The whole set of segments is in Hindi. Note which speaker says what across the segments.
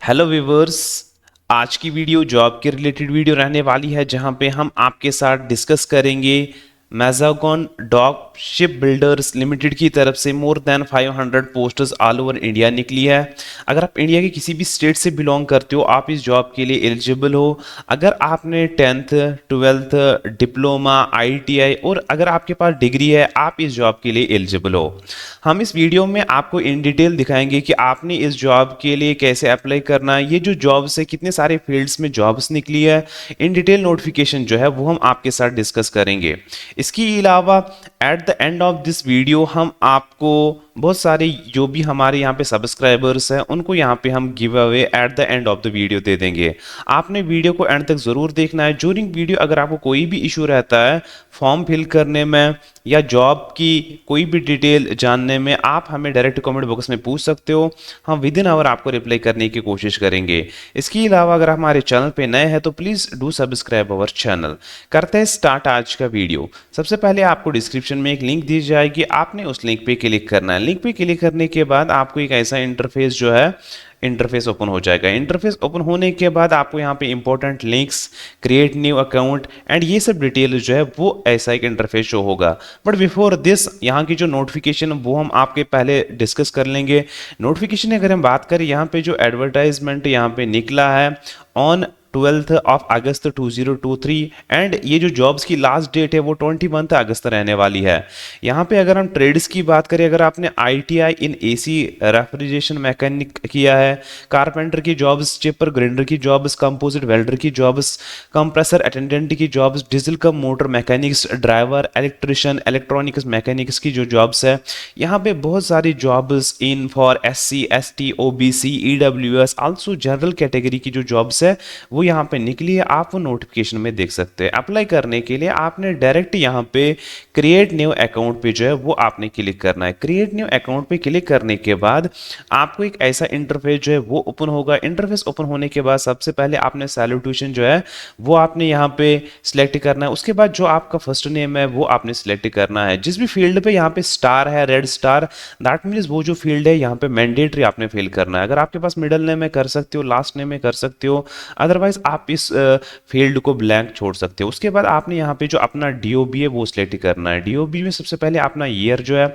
Speaker 1: Hello viewers. आज की वीडियो जॉब के रिलेटेड वीडियो रहने वाली है जहां पे हम आपके साथ डिस्कस करेंगे मैज़ागॉन डॉक शिप बिल्डर्स लिमिटेड की तरफ से more than 500 posters all over India निकली है। अगर आप इंडिया के किसी भी स्टेट से बिलोंग करते हो आप इस जॉब के लिए एलिजिबल हो। अगर आपने 10th 12th डिप्लोमा ITI और अगर आपके पास डिग्री है आप इस जॉब के लिए एलिजिबल हो। हम इस वीडियो में आपको इन डिटेल दिखाएंगे कि आपने इस जॉब के लिए कैसे अप्लाई करना है, ये जो जॉब्स है कितने सारे फील्ड्स में जॉब्स निकली है, इन डिटेल नोटिफिकेशन जो है वो हम आपके साथ डिस्कस करेंगे। इसके अलावा eight the end of this video हम आपको बहुत सारे जो भी हमारे यहाँ पे सब्सक्राइबर्स हैं उनको यहाँ पे हम give away at the end of the video दे देंगे। आपने वीडियो को एंड तक ज़रूर देखना है। ड्यूरिंग वीडियो अगर आपको कोई भी इशू रहता है फॉर्म फिल करने में या जॉब की कोई भी डिटेल जानने में आप हमें डायरेक्ट कमेंट बॉक्स में पूछ सकते हो। हम विद इन आवर आपको रिप्लाई करने की कोशिश करेंगे। इसके अलावा अगर हमारे चैनल पे नए हैं तो please do subscribe our channel. करते हैं स्टार्ट आज का वीडियो। सबसे पहले आपको डिस्क्रिप्शन में एक लिंक दी जाएगी, आपने उस लिंक पे क्लिक करना है। लिंक पे क्लिक करने के बाद आपको एक ऐसा इंटरफेस जो है इंटरफेस ओपन हो जाएगा। इंटरफेस ओपन होने के बाद आपको यहाँ पे important links, create new account and ये सब डिटेल जो है वो ऐसा एक इंटरफेस शो होगा। बट बिफोर दिस यहाँ की जो नोटिफिकेशन वो हम आपके पहले डिस्कस कर लेंगे। नोटिफिकेशन अगर हम बात करें यहाँ पे जो एडवर्टाइजमेंट यहाँ पे निकला है on 12th of August 2023 and ये जो जॉब्स की लास्ट डेट है वो 21 अगस्त रहने वाली है। यहाँ पे अगर हम ट्रेड्स की बात करें, अगर आपने ITI in AC refrigeration mechanic किया है, कारपेंटर की जॉब्स, चिपर ग्राइंडर की जॉब्स, कंपोजिट वेल्डर की जॉब्स, कंप्रेसर अटेंडेंट की jobs, diesel cum motor mechanics, driver, electrician, electronics mechanics की जो जॉब्स है, यहाँ पे बहुत सारी jobs in for SC ST OBC EWS also general category की जो जॉब्स है वो यहाँ पे निकली है। आप वो नोटिफिकेशन में देख सकते हैं। अप्लाई करने के लिए आपने डायरेक्ट यहाँ पे क्रिएट न्यू अकाउंट पे जो है वो आपने क्लिक करना है। क्रिएट न्यू अकाउंट पे क्लिक करने के बाद आपको एक ऐसा इंटरफेस जो है वो ओपन होगा। इंटरफेस ओपन होने के बाद सबसे पहले आपने सैल्यूटेशन जो है वो आपने यहाँ पे सिलेक्ट करना है। उसके बाद जो आपका फर्स्ट नेम है वो आपने सिलेक्ट करना है। जिस भी फील्ड पे यहाँ पे स्टार है, रेड स्टार, दैट मीन्स वो जो फील्ड है यहाँ पे मैंडेटरी आपने फिल करना है। अगर आपके पास मिडिल नेम है कर सकते हो, लास्ट नेम है कर सकते हो, अदरवाइज आप इस फील्ड को ब्लैंक छोड़ सकते हो। उसके बाद आपने यहाँ पे जो अपना DOB है वो सिलेक्ट करना है। DOB में सबसे पहले अपना ईयर जो है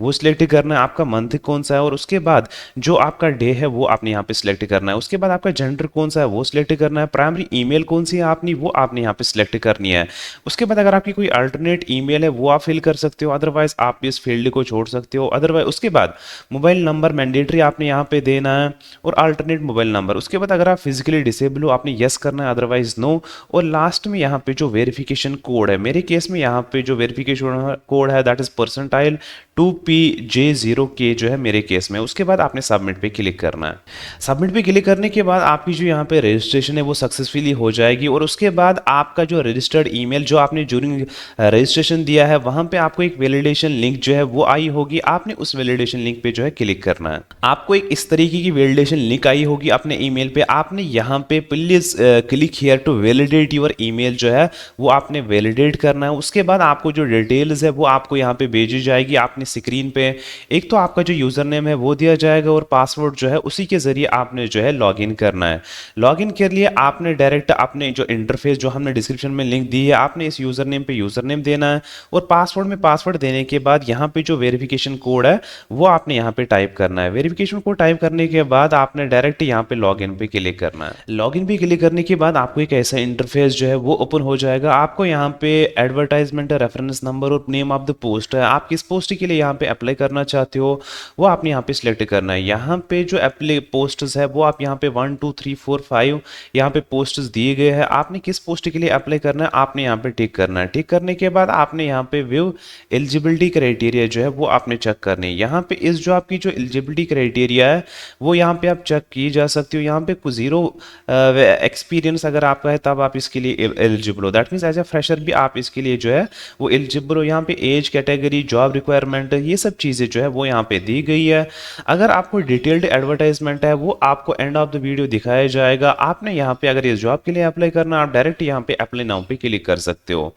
Speaker 1: वो सिलेक्ट करना है, आपका मंथ कौन सा है, और उसके बाद जो आपका डे है वो आपने यहाँ पे सिलेक्ट करना है। उसके बाद आपका जेंडर कौन सा है वो सिलेक्ट करना है। प्राइमरी ईमेल कौन सी है आपने वो आपने यहाँ पे सिलेक्ट करनी है। उसके बाद अगर आपकी कोई अल्टरनेट ईमेल है वो आप फिल कर सकते हो, अदरवाइज आप इस फील्ड को छोड़ सकते हो। अदरवाइज उसके बाद मोबाइल नंबर मैंडेटरी आपने यहाँ पे देना है और अल्टरनेट मोबाइल नंबर। उसके बाद अगर आप फिजिकली डिसेबल हो आपने यस करना है, अदरवाइज नो। और लास्ट में यहाँ पे जो वेरिफिकेशन कोड है, मेरे केस में यहाँ पे जो वेरिफिकेशन कोड है दैट इज परसेंटाइल 2PJ0K जो है मेरे केस में। उसके बाद आपने सबमिट पे क्लिक करना है। सबमिट पे क्लिक करने के बाद आपकी जो यहाँ पे रजिस्ट्रेशन है वो सक्सेसफुली हो जाएगी। और उसके बाद आपका जो रजिस्टर्ड ईमेल जो आपने ड्यूरिंग रजिस्ट्रेशन दिया है वहाँ पे आपको एक वैलिडेशन लिंक जो है वो आई होगी। आपने उस वैलिडेशन लिंक पे जो है क्लिक करना है। आपको एक इस तरीके की वैलिडेशन लिंक आई होगी अपने ईमेल पे। आपने यहाँ पे please click here to validate your email जो है वो आपने वैलिडेट करना है। उसके बाद आपको जो डिटेल्स है वो आपको यहाँ पे भेजी जाएगी। आपने स्क्रीन पे एक तो आपका जो यूजर नेम है वो दिया जाएगा और पासवर्ड जो है उसी के जरिए आपने जो है लॉगिन करना है। लॉगिन के लिए आपने डायरेक्ट अपने जो इंटरफेस जो हमने डिस्क्रिप्शन में लिंक दी है आपने इस यूजर नेम पे यूजर नेम देना है और पासवर्ड में पासवर्ड देने के बाद यहाँ पे जो वेरिफिकेशन कोड है वो आपने यहाँ पे टाइप करना है। वेरिफिकेशन कोड टाइप करने के बाद आपने डायरेक्ट यहाँ पे लॉगिन पे क्लिक करना है। लॉगिन पे क्लिक करने के बाद आपको एक ऐसा इंटरफेस जो है वो ओपन हो जाएगा। आपको यहाँ पे एडवर्टाइजमेंट है, रेफरेंस नंबर और नेम ऑफ द पोस्ट है। आप किस पोस्ट के लिए यहाँ पे अप्लाई करना चाहते हो वो आपने यहाँ पे सिलेक्ट करना है। यहाँ पे जो अप्लाई पोस्ट्स है वो आप यहाँ पे 1 2 3 4 5 यहाँ पे पोस्ट्स दिए गए हैं। आपने किस पोस्ट के लिए अप्लाई करना है आपने यहाँ पे टिक करना है। टिक करने के बाद आपने यहाँ पे व्यू एलिजिबिलिटी क्राइटेरिया जो है वो आपने चेक करनी है। यहाँ पे इस जो आपकी जो एलिजिबिलिटी क्राइटेरिया है वो यहाँ पे आप चेक की जा सकती हो। यहाँ पे कुछ जीरो एक्सपीरियंस अगर आपका है तब आप इसके लिए एलिजिबल हो। That means as a fresher भी आप इसके लिए जो है वो एलिजिबल हो। यहाँ पे age category, job requirement, advertisement, ये सब चीज़ें जो है वो यहाँ पे दी गई है। अगर आपको डिटेल्ड एडवर्टाइजमेंट है वो आपको एंड ऑफ द वीडियो दिखाया जाएगा। आपने यहाँ पे अगर इस जॉब के लिए अप्लाई करना, आप डायरेक्ट यहाँ पे अप्लाई नाउ पे क्लिक कर सकते हो।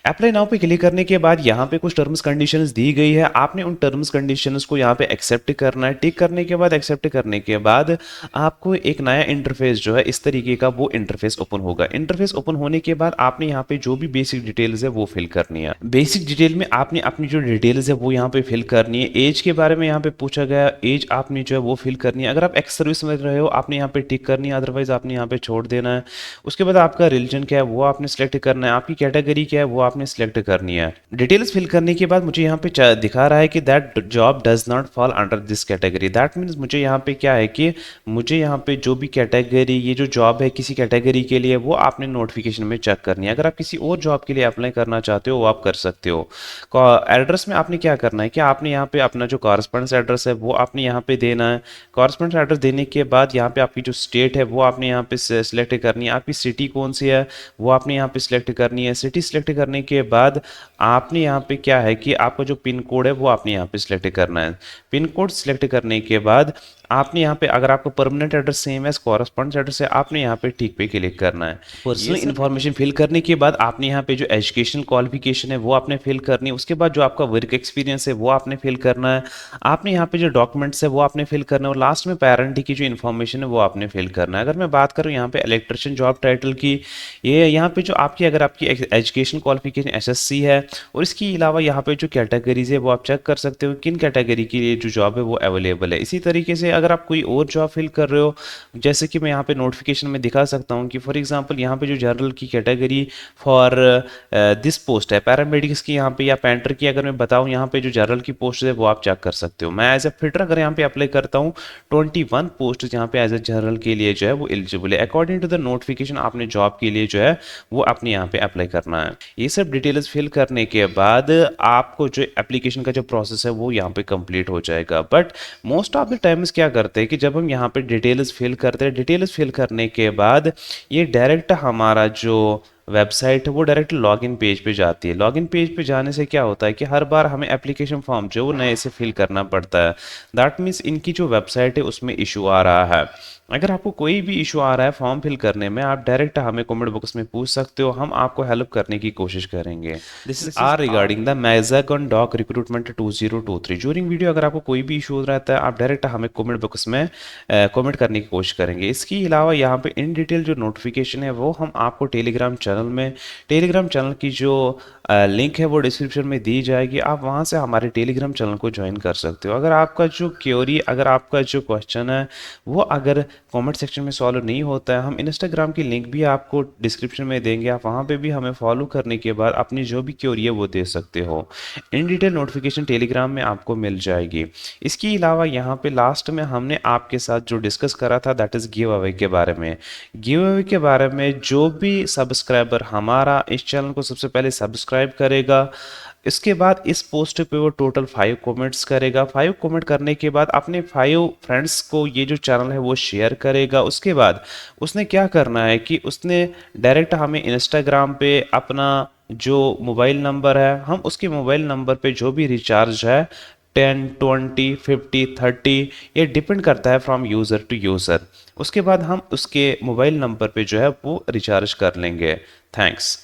Speaker 1: अप्लाई नाउ पे क्लिक करने के बाद यहाँ पे कुछ टर्म्स कंडीशंस दी गई है, आपने उन टर्म्स कंडीशंस को यहाँ पे एक्सेप्ट करना है। टिक करने के बाद, एक्सेप्ट करने के बाद आपको एक नया इंटरफेस जो है इस तरीके का वो इंटरफेस ओपन होगा। इंटरफेस ओपन होने के बाद आपने यहाँ पे जो भी बेसिक डिटेल्स है वो फिल करनी है। बेसिक डिटेल में आपने अपनी जो डिटेल्स है वो यहाँ पे फिल करनी है। एज के बारे में यहाँ पे पूछा गया, एज आपने जो है वो फिल करनी है। अगर आप एक्स सर्विस में रहे हो आपने यहाँ पे टिक करनी है, अदरवाइज आपने यहाँ पे छोड़ देना है। उसके बाद आपका रिलीजन क्या है वो आपने सेलेक्ट करना है, आपकी कैटेगरी क्या है वो आपने सेलेक्ट करनी है। डिटेल्स फिल करने के बाद मुझे यहाँ पे दिखा रहा है कि that job does not fall under this category. That means मुझे यहाँ पे क्या है कि मुझे यहाँ पे जो भी कैटेगरी, ये जो जॉब है किसी कैटेगरी के लिए, वो आपने नोटिफिकेशन में चेक करनी है। अगर आप किसी और जॉब के लिए अप्लाई करना चाहते हो वो आप कर सकते हो। एड्रेस में आपने क्या करना है कि आपने यहाँ पे अपना जो कॉरेस्पॉन्डेंस एड्रेस है वो आपने यहाँ पे देना है। कॉरेस्पॉन्डेंस एड्रेस देने के बाद यहाँ पे आपकी जो स्टेट है वो आपने यहाँ पे सिलेक्ट करनी है। आपकी सिटी कौन सी है वो आपने यहाँ पे सिलेक्ट करनी है। सिटी सिलेक्ट करने के बाद आपने यहाँ पे क्या है कि आपका जो पिन कोड है वो आपने यहाँ पे सिलेक्ट करना है। पिन कोड सिलेक्ट करने के बाद आपने यहाँ पे, अगर आपका परमानेंट एड्रेस सेम है कॉरेस्पॉन्डेंस एड्रेस है, आपने यहाँ पे ठीक पे क्लिक करना है। पर्सनल इन्फॉर्मेशन फिल करने के बाद आपने यहाँ पे जो एजुकेशनल क्वालिफिकेशन है वो आपने फिल करनी है। उसके बाद जो आपका वर्क एक्सपीरियंस है वो आपने फिल करना है। आपने यहाँ पे जो डॉक्यूमेंट्स है वो आपने फिल करना है और लास्ट में पेरेंट की जो इन्फॉर्मेशन है वो आपने फिल करना है। अगर मैं बात करूँ यहाँ पे इलेक्ट्रिशियन जॉब टाइटल की, ये यहाँ पे जो आपकी, अगर आपकी एजुकेशन क्वालिफिकेशन एसएससी है और इसके अलावा यहाँ पे जो कैटेगरीज है वो आप चेक कर सकते हो किन कैटेगरी के लिए जो जॉब है वो अवेलेबल है। इसी तरीके से अगर आप कोई और जॉब फिल कर रहे हो, जैसे कि मैं यहाँ पे नोटिफिकेशन में दिखा सकता हूँ कि फॉर एग्जांपल यहाँ पे जो जनरल की कैटेगरी फॉर दिस पोस्ट है पैरामेडिक्स की यहाँ पे, या पेंटर की अगर मैं बताऊँ यहाँ पे जो जनरल की पोस्ट है वो आप चेक कर सकते हो। मैं एज ए फिटर अगर यहाँ पे अप्लाई करता हूँ 21 पोस्ट यहाँ पे एज ए जनरल के लिए जो है वो एलिजिबल है। अकॉर्डिंग टू द नोटिफिकेशन आपने जॉब के लिए जो है वो अपने यहाँ पे अप्लाई करना है। ये सब डिटेल्स फिल करने के बाद आपको जो एप्लीकेशन का जो प्रोसेस है वो यहाँ पे कंप्लीट हो जाएगा। But most of the times क्या करते हैं कि जब हम यहाँ पे डिटेल्स फिल करते हैं, डिटेल्स फिल करने के बाद ये डायरेक्ट हमारा जो वेबसाइट है वो डायरेक्ट लॉगिन पेज पे जाती है। लॉगिन पेज पे जाने से क्या होता है कि हर बार हमें एप्लीकेशन फॉर्म जो वो नए से फिल करना पड़ता है। दैट मीन्स इनकी जो वेबसाइट है उसमें इशू आ रहा है। अगर आपको कोई भी इशू आ रहा है फॉर्म फिल करने में, आप डायरेक्ट हमें कमेंट बॉक्स में पूछ सकते हो, हम आपको हेल्प करने की कोशिश करेंगे। This is are regarding the Mazagon dock recruitment 2023। During video अगर आपको कोई भी इशू रहता है आप डायरेक्ट हमें कमेंट बॉक्स में कमेंट करने की कोशिश करेंगे। इसके अलावा यहाँ पे इन डिटेल जो नोटिफिकेशन है वो हम आपको टेलीग्राम चैनल में, टेलीग्राम चैनल की जो लिंक है वो डिस्क्रिप्शन में दी जाएगी, आप वहाँ से हमारे टेलीग्राम चैनल को ज्वाइन कर सकते हो। अगर आपका जो क्वेरी, अगर आपका जो क्वेश्चन है वो अगर कमेंट सेक्शन में सॉल्व नहीं होता है, हम इंस्टाग्राम की लिंक भी आपको डिस्क्रिप्शन में देंगे, आप वहाँ पे भी हमें फॉलो करने के बाद अपनी जो भी क्वेरी है वो दे सकते हो। इन डिटेल नोटिफिकेशन टेलीग्राम में आपको मिल जाएगी। इसके अलावा यहाँ पे लास्ट में हमने आपके साथ जो डिस्कस करा था दैट इज़ गिव अवे के बारे में। गिव अवे के बारे में जो भी सब्सक्राइबर हमारा इस चैनल को सबसे पहले सब्सक्राइब करेगा, इसके बाद इस पोस्ट पे वो टोटल 5 कमेंट्स करेगा। 5 कमेंट करने के बाद अपने 5 फ्रेंड्स को ये जो चैनल है वो शेयर करेगा। उसके बाद उसने क्या करना है कि उसने डायरेक्ट हमें इंस्टाग्राम पे अपना जो मोबाइल नंबर है, हम उसके मोबाइल नंबर पे जो भी रिचार्ज है 10, 20, 50, 30, ये डिपेंड करता है फ्रॉम यूज़र टू यूज़र। उसके बाद हम उसके मोबाइल नंबर पे जो है वो रिचार्ज कर लेंगे। थैंक्स।